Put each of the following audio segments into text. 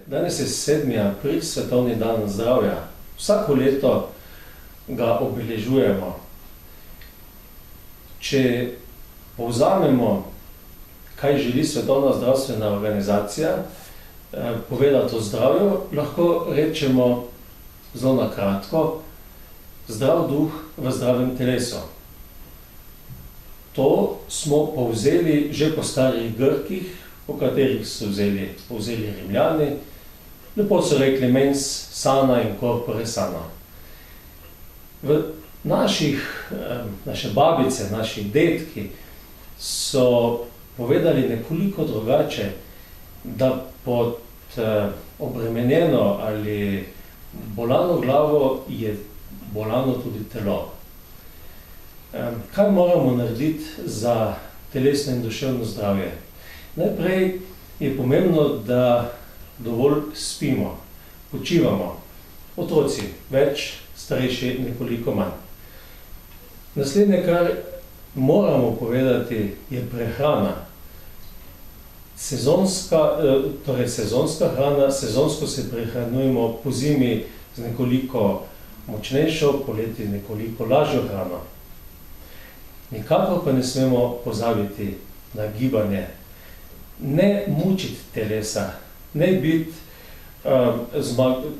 Danes je 7. april, Svetovni dan zdravja. Vsako leto ga obeležujemo. Če povzamemo, kaj želi Svetovna zdravstvena organizacija povedati o zdravju, lahko rečemo zelo na kratko: zdrav duh v zdravem telesu. To smo povzeli že po starih Grkih, po katerih so povzeli Rimljani. Lepo so rekli mens sana in corpore sano. Naše babice, naši dedki so povedali nekoliko drugače, da pod obremenjeno ali bolano glavo je bolano tudi telo. Kaj moramo narediti za telesno in duševno zdravje? Najprej je pomembno, da dovolj spimo, počivamo. Otroci več, starejši nekoliko manj. Naslednje, kar moramo povedati, je prehrana. Sezonska hrana, sezonsko se prehranjujemo, pozimi z nekoliko močnejšo, poleti z nekoliko lažjo hrano. Nikakor pa ne smemo pozabiti na gibanje. Ne mučiti telesa, ne biti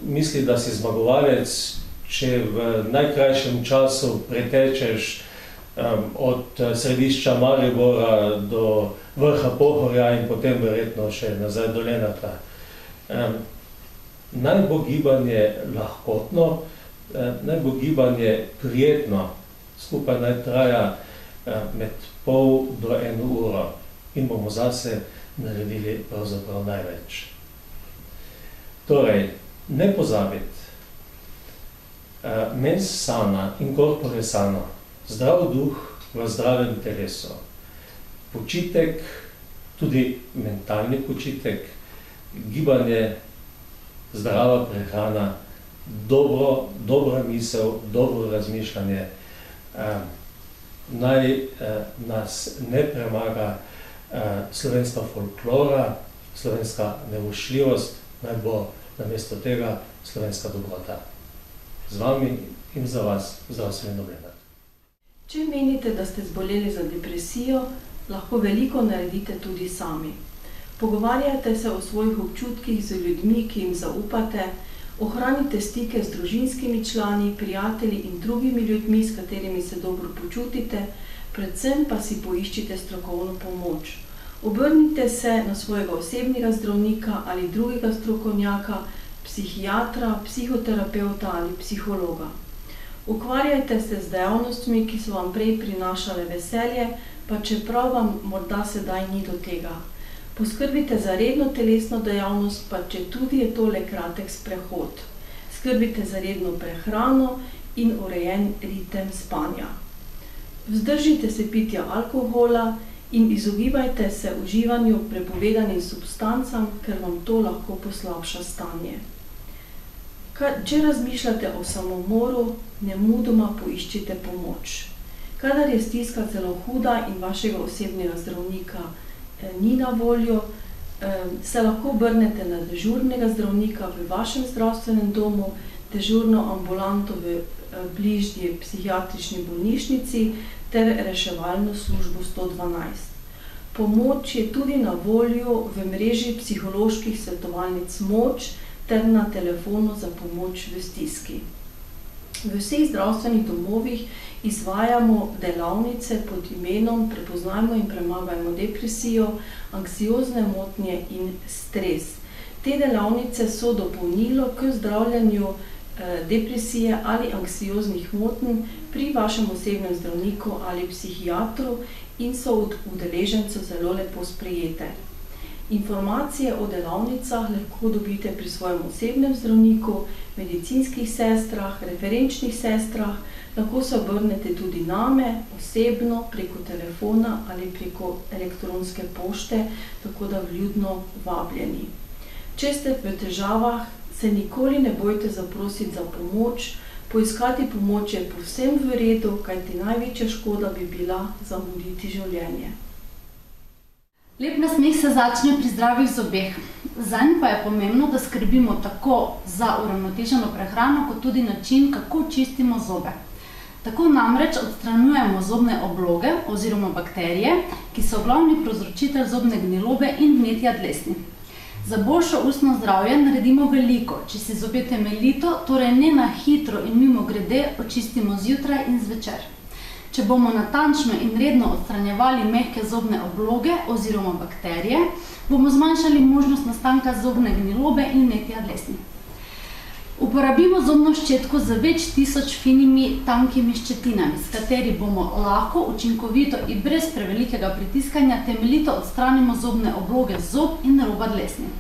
misli, da si zmagovalec, če v najkrajšem času pretečeš od središča Maribora do vrha Pohorja in potem verjetno še nazaj do Lenarta. Naj bo gibanje lahkotno, naj bo gibanje prijetno, skupaj naj traja med pol do 1 uro in bomo zase naredili pravzaprav največ. Torej, ne pozabiti, mens sana in corpore sano, zdrav duh v zdravem telesu. Počitek, tudi mentalni počitek, gibanje, zdrava prehrana, dobra misel, dobro razmišljanje. Naj nas ne premaga slovenska folklora, slovenska nevošljivost, naj bo namesto tega slovenska dobrota. Z vami in za vas zdravstveni Doblenar. Če menite, da ste zboleli za depresijo, lahko veliko naredite tudi sami. Pogovarjajte se o svojih občutkih z ljudmi, ki jim zaupate, ohranite stike z družinskimi člani, prijatelji in drugimi ljudmi, s katerimi se dobro počutite, predvsem pa si poiščite strokovno pomoč. Obrnite se na svojega osebnega zdravnika ali drugega strokovnjaka, psihiatra, psihoterapeuta ali psihologa. Ukvarjajte se z dejavnostmi, ki so vam prej prinašale veselje, pa čeprav vam morda sedaj ni do tega. Poskrbite za redno telesno dejavnost, pa četudi je to le kratek sprehod. Skrbite za redno prehrano in urejen ritem spanja. Vzdržite se pitja alkohola in izogibajte se uživanju prepovedanim substancam, ker vam to lahko poslabša stanje. Če razmišljate o samomoru, nemudoma poiščite pomoč. Kadar je stiska zelo huda in vašega osebnega zdravnika ni na voljo, se lahko obrnete na dežurnega zdravnika v vašem zdravstvenem domu, dežurno ambulanto v bližnji psihiatrični bolnišnici ter reševalno službo 112. Pomoč je tudi na voljo v mreži psiholoških svetovalnic Moč ter na telefonu za pomoč v stiski. V vseh zdravstvenih domovih izvajamo delavnice pod imenom Prepoznajmo in premagajmo depresijo, anksiozne motnje in stres. Te delavnice so dopolnilo k zdravljenju depresije ali anksioznih motenj pri vašem osebnem zdravniku ali psihiatru in so od udeležencev zelo lepo sprejete. Informacije o delavnicah lahko dobite pri svojem osebnem zdravniku, medicinskih sestrah, referenčnih sestrah, lahko se obrnete tudi name, osebno, preko telefona ali preko elektronske pošte, tako da vljudno vabljeni. Če ste v težavah, se nikoli ne bojte zaprositi za pomoč, poiskati pomoč je povsem v redu, kajti največja škoda bi bila zamuditi življenje. Lep nasmeh se začne pri zdravih zobeh. Zanj pa je pomembno, da skrbimo tako za uravnoteženo prehrano, kot tudi način, kako čistimo zobe. Tako namreč odstranjujemo zobne obloge oziroma bakterije, ki so glavni povzročitelj zobne gnilobe in vnetja dlesni. Za boljšo ustno zdravje naredimo veliko, če si zobe temeljito, torej ne na hitro in mimogrede očistimo zjutraj in zvečer. Če bomo natančno in redno odstranjevali mehke zobne obloge oziroma bakterije, bomo zmanjšali možnost nastanka zobne gnilobe in vnetja dlesni. Uporabimo zobno ščetko z več tisoč finimi, tankimi ščetinami, s kateri bomo lahko, učinkovito in brez prevelikega pritiskanja temeljito odstranimo zobne obloge z zob in roba dlesni.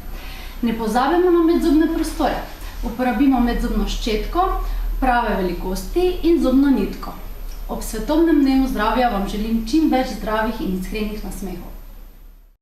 Ne pozabimo na medzobne prostore. Uporabimo medzobno ščetko prave velikosti in zobno nitko. Ob svetovnem dnevu zdravja vam želim čim več zdravih in iskrenih nasmehov.